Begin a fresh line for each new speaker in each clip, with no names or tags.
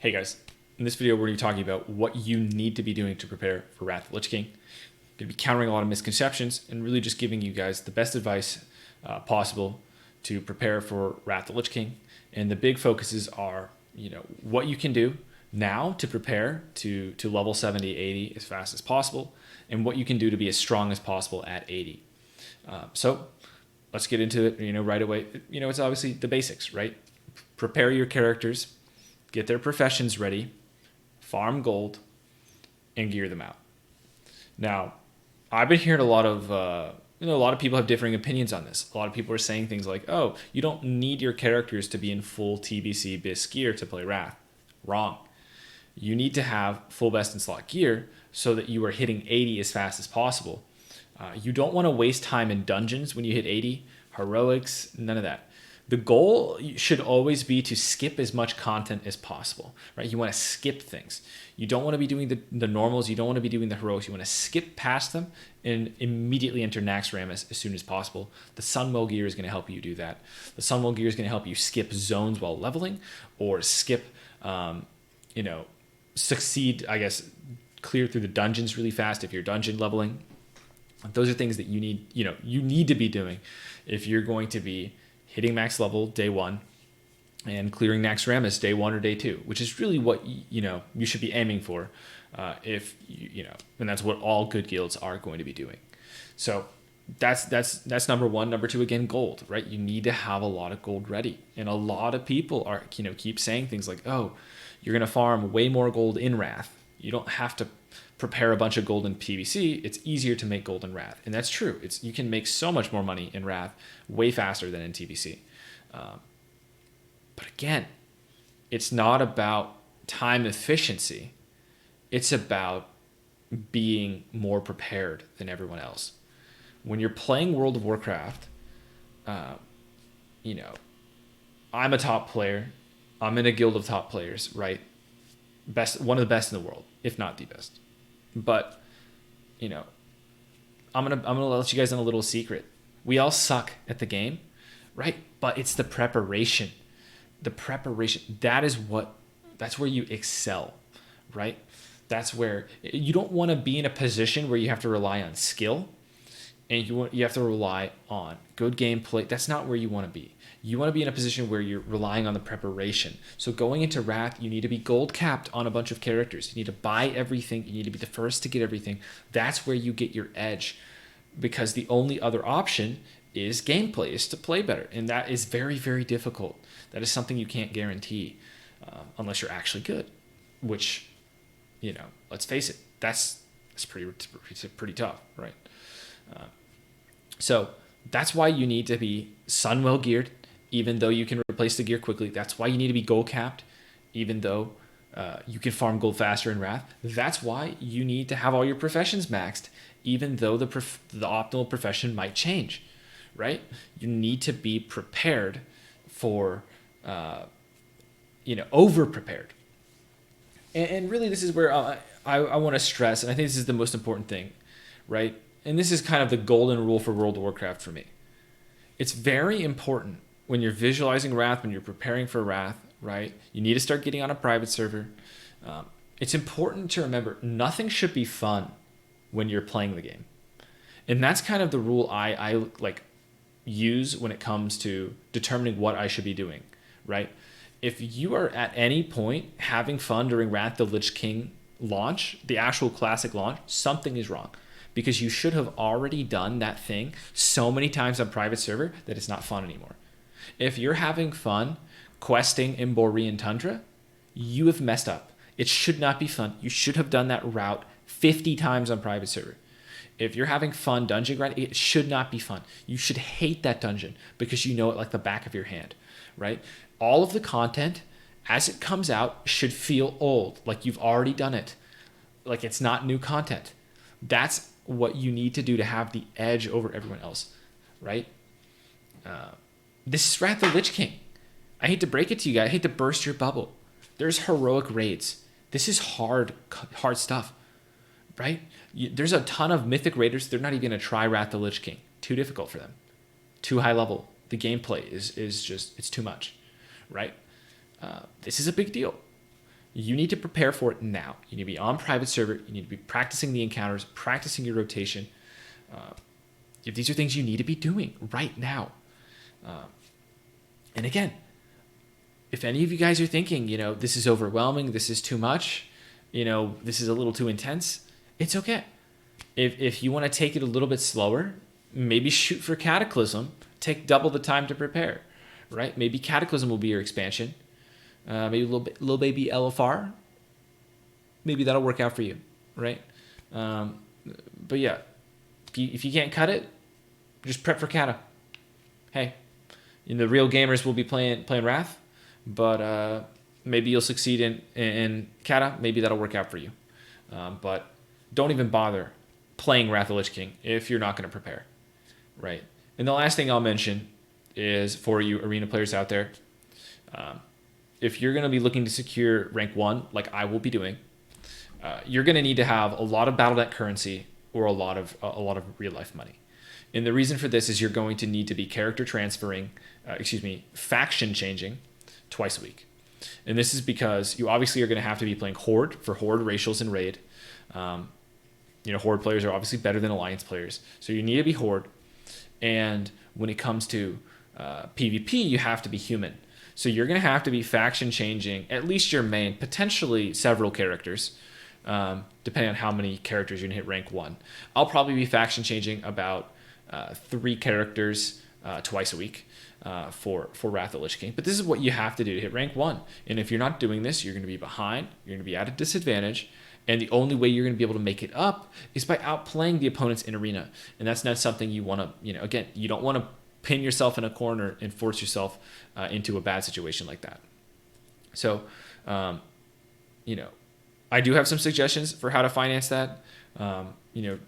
Hey guys, in this video we're going to be talking about what you need to be doing to prepare for Wrath of the Lich King. I'm going to be countering a lot of misconceptions and really just giving you guys the best advice possible to prepare for Wrath of the Lich King. And the big focuses are, what you can do now to prepare to level 70, 80 as fast as possible, and what you can do to be as strong as possible at 80. So let's get into it, right away. It's obviously the basics, right? Prepare your characters, get their professions ready, farm gold, and gear them out. Now, I've been hearing a lot of people have differing opinions on this. A lot of people are saying things like, "Oh, you don't need your characters to be in full TBC BIS gear to play Wrath." Wrong. You need to have full best in slot gear so that you are hitting 80 as fast as possible. You don't want to waste time in dungeons when you hit 80, heroics, none of that. The goal should always be to skip as much content as possible, right? You want to skip things. You don't want to be doing the normals. You don't want to be doing the heroics. You want to skip past them and immediately enter Nax Ramus as soon as possible. The Sunwell gear is going to help you do that. The Sunwell gear is going to help you skip zones while leveling, or skip, succeed, clear through the dungeons really fast if you're dungeon leveling. Those are things that you need to be doing if you're going to be hitting max level day one and clearing Nax Ramus day one or day two, which is really what you should be aiming for, and that's what all good guilds are going to be doing. So that's number one. Number two, again, gold, right? You need to have a lot of gold ready, and a lot of people are keep saying things like, "Oh, you're gonna farm way more gold in Wrath. You don't have to prepare a bunch of gold in PvC. It's easier to make gold in Wrath," and that's true. You can make so much more money in Wrath way faster than in TBC. But again, it's not about time efficiency. It's about being more prepared than everyone else. When you're playing World of Warcraft, I'm a top player. I'm in a guild of top players, right? One of the best in the world, if not the best. But, I'm gonna let you guys in a little secret. We all suck at the game, right? But it's the preparation. The preparation, that's where you excel, right? That's where you don't want to be in a position where you have to rely on skill and you have to rely on good gameplay. That's not where you want to be. You want to be in a position where you're relying on the preparation. So going into Wrath, you need to be gold capped on a bunch of characters. You need to buy everything. You need to be the first to get everything. That's where you get your edge, because the only other option is gameplay, is to play better. And that is very, very difficult. That is something you can't guarantee unless you're actually good, which, let's face it, that's pretty tough, right? So that's why you need to be Sunwell geared, even though you can replace the gear quickly. That's why you need to be gold capped, even though you can farm gold faster in Wrath. That's why you need to have all your professions maxed, even though the optimal profession might change, right? You need to be prepared for, over prepared. And really, this is where I want to stress, and I think this is the most important thing, right? And this is kind of the golden rule for World of Warcraft for me. It's very important when you're visualizing Wrath, when you're preparing for Wrath, right? You need to start getting on a private server. It's important to remember nothing should be fun when you're playing the game. And that's kind of the rule I use when it comes to determining what I should be doing, right? If you are at any point having fun during Wrath the Lich King launch, the actual classic launch, something is wrong. Because you should have already done that thing so many times on private server that it's not fun anymore. If you're having fun questing in Borean Tundra, you have messed up. It should not be fun. You should have done that route 50 times on private server. If you're having fun dungeon grinding, it should not be fun. You should hate that dungeon because you know it like the back of your hand, right? All of the content as it comes out should feel old, like you've already done it, like it's not new content. That's what you need to do to have the edge over everyone else, right? This is Wrath of the Lich King. I hate to break it to you guys. I hate to burst your bubble. There's heroic raids. This is hard stuff, right? There's a ton of mythic raiders. They're not even going to try Wrath of the Lich King. Too difficult for them. Too high level. The gameplay is just, it's too much, right? This is a big deal. you need to prepare for it now. You need to be on private server. You need to be practicing the encounters, practicing your rotation. If these are things you need to be doing right now. And again, if any of you guys are thinking, this is overwhelming, this is too much, this is a little too intense, it's okay. If you want to take it a little bit slower, maybe shoot for Cataclysm, take double the time to prepare, right? Maybe Cataclysm will be your expansion. Maybe little baby LFR. Maybe that'll work out for you, right? But yeah, if you can't cut it, just prep for Kata. Hey, the real gamers will be playing Wrath, but maybe you'll succeed in Kata. Maybe that'll work out for you. But don't even bother playing Wrath of Lich King if you're not going to prepare, right? And the last thing I'll mention is for you arena players out there, if you're going to be looking to secure rank 1, like I will be doing, you're going to need to have a lot of BattleNet currency or a lot of real life money. And the reason for this is you're going to need to be character transferring, faction changing twice a week. And this is because you obviously are going to have to be playing Horde for Horde, Racials, and Raid. Horde players are obviously better than Alliance players. So you need to be Horde. And when it comes to PvP, you have to be human. So you're going to have to be faction changing at least your main, potentially several characters, depending on how many characters you're going to hit rank 1. I'll probably be faction changing about 3 characters twice a week for Wrath of Lich King. But this is what you have to do to hit rank 1. And if you're not doing this, you're going to be behind. You're going to be at a disadvantage. And the only way you're going to be able to make it up is by outplaying the opponents in arena. And that's not something you want to, again, you don't want to pin yourself in a corner and force yourself into a bad situation like that. So, I do have some suggestions for how to finance that.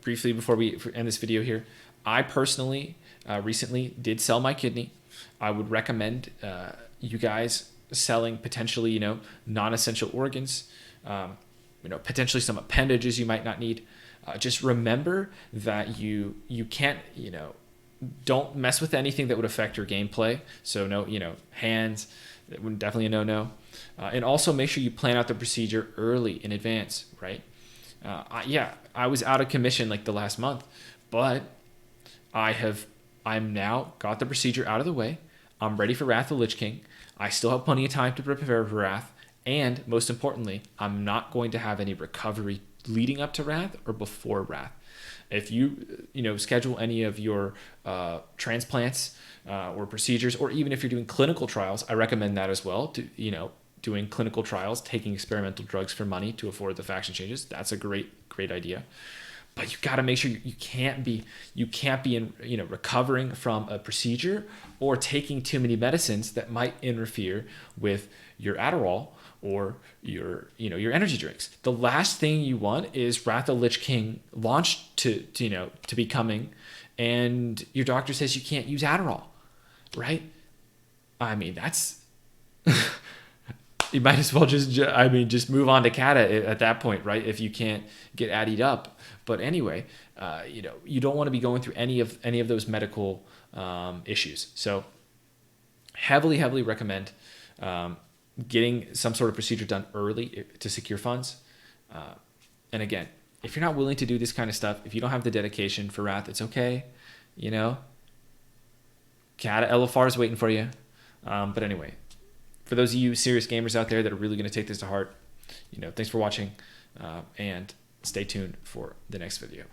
Briefly before we end this video here, I personally recently did sell my kidney. I would recommend you guys selling potentially, non-essential organs, potentially some appendages you might not need. Just remember that you can't, don't mess with anything that would affect your gameplay. So no, hands, that would definitely a no-no. And also make sure you plan out the procedure early in advance, right? I was out of commission like the last month, but I'm now got the procedure out of the way. I'm ready for Wrath of Lich King. I still have plenty of time to prepare for Wrath. And most importantly, I'm not going to have any recovery leading up to Wrath or before Wrath. If you, schedule any of your transplants or procedures, or even if you're doing clinical trials, I recommend that as well. Doing clinical trials, taking experimental drugs for money to afford the faction changes. That's a great idea. But you got to make sure you can't be recovering from a procedure or taking too many medicines that might interfere with your Adderall or your energy drinks. The last thing you want is Wrath of Lich King launched to be coming, and your doctor says you can't use Adderall, right? I mean, that's you might as well just move on to Kata at that point, right? If you can't get added up. But anyway, you don't want to be going through any of those medical issues. So heavily recommend getting some sort of procedure done early to secure funds. And again, if you're not willing to do this kind of stuff, if you don't have the dedication for Wrath, it's okay. Kata LFR is waiting for you. But anyway, for those of you serious gamers out there that are really going to take this to heart, thanks for watching, and stay tuned for the next video.